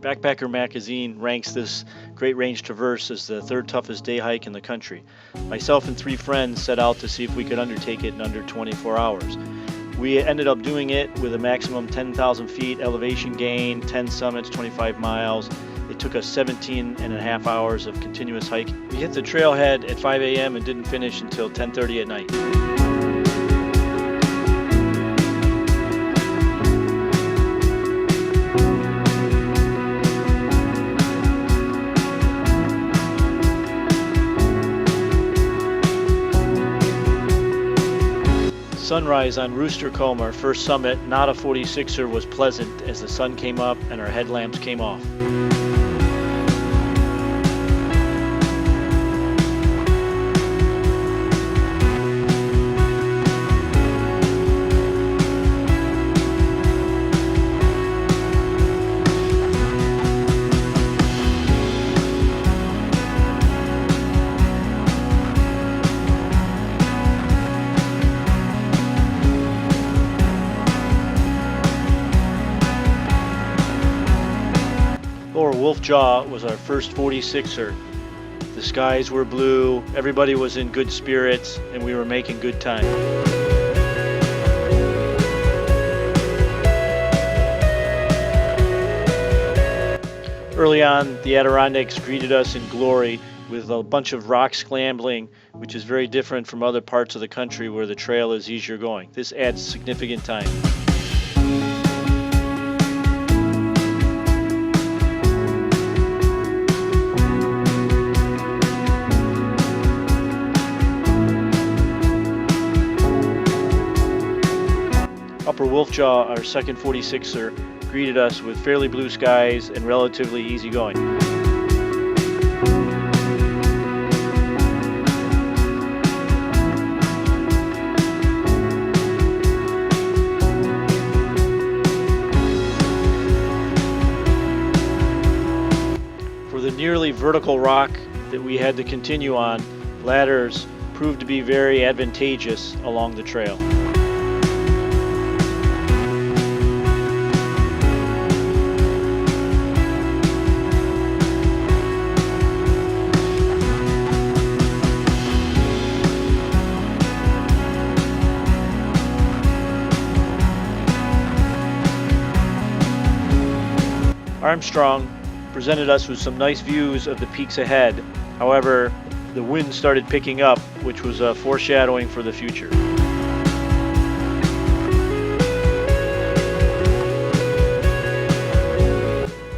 Backpacker Magazine ranks this Great Range Traverse as the third toughest day hike in the country. Myself and 3 friends set out to see if we could undertake it in under 24 hours. We ended up doing it with a maximum 10,000 feet elevation gain, 10 summits, 25 miles. It took us 17 and a half hours of continuous hiking. We hit the trailhead at 5 a.m. and didn't finish until 10:30 at night. Sunrise on Rooster Combe, our first summit, not a 46er, was pleasant as the sun came up and our headlamps came off. Wolf Jaw was our first 46er. The skies were blue, everybody was in good spirits, and we were making good time. Early on, the Adirondacks greeted us in glory with a bunch of rock scrambling, which is very different from other parts of the country where the trail is easier going. This adds significant time. Upper Wolf Jaw, our second 46er, greeted us with fairly blue skies and relatively easy going. For the nearly vertical rock that we had to continue on, ladders proved to be very advantageous along the trail. Armstrong presented us with some nice views of the peaks ahead. However, the wind started picking up, which was a foreshadowing for the future.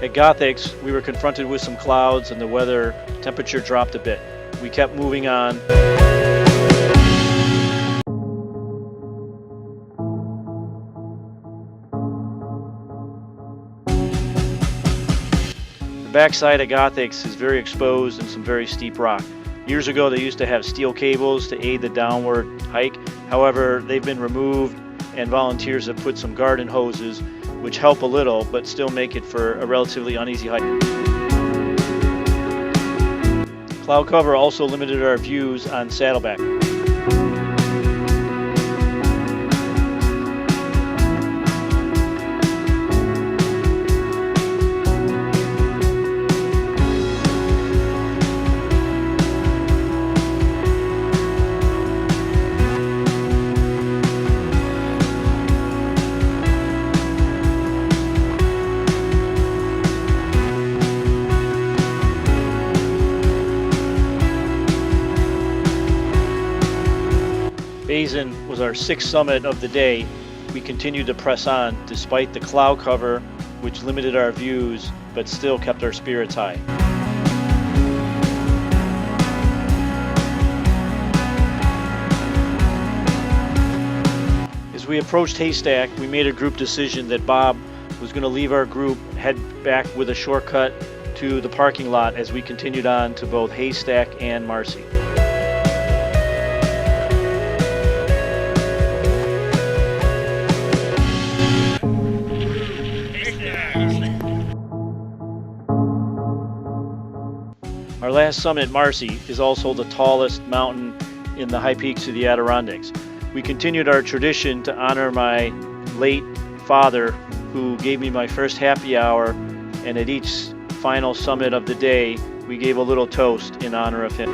At Gothics, we were confronted with some clouds and the weather temperature dropped a bit. We kept moving on. The backside of Gothics is very exposed and some very steep rock. Years ago they used to have steel cables to aid the downward hike. However, they've been removed and volunteers have put some garden hoses which help a little but still make it for a relatively uneasy hike. Cloud cover also limited our views on Saddleback. Basin was our 6th summit of the day. We continued to press on despite the cloud cover, which limited our views, but still kept our spirits high. As we approached Haystack, we made a group decision that Bob was going to leave our group, head back with a shortcut to the parking lot as we continued on to both Haystack and Marcy. Our last summit, Marcy, is also the tallest mountain in the high peaks of the Adirondacks. We continued our tradition to honor my late father, who gave me my first happy hour and at each final summit of the day, we gave a little toast in honor of him.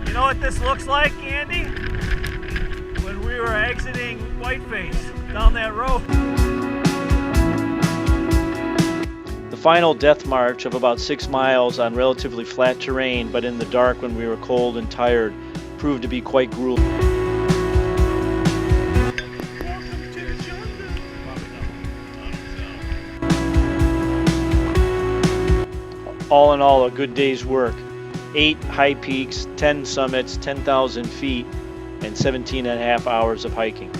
You know what this looks like, Andy? When we were exiting Whiteface down that road. The final death march of about 6 miles on relatively flat terrain, but in the dark when we were cold and tired, proved to be quite grueling. All in all, a good day's work. 8 high peaks, 10 summits, 10,000 feet, and 17 and a half hours of hiking.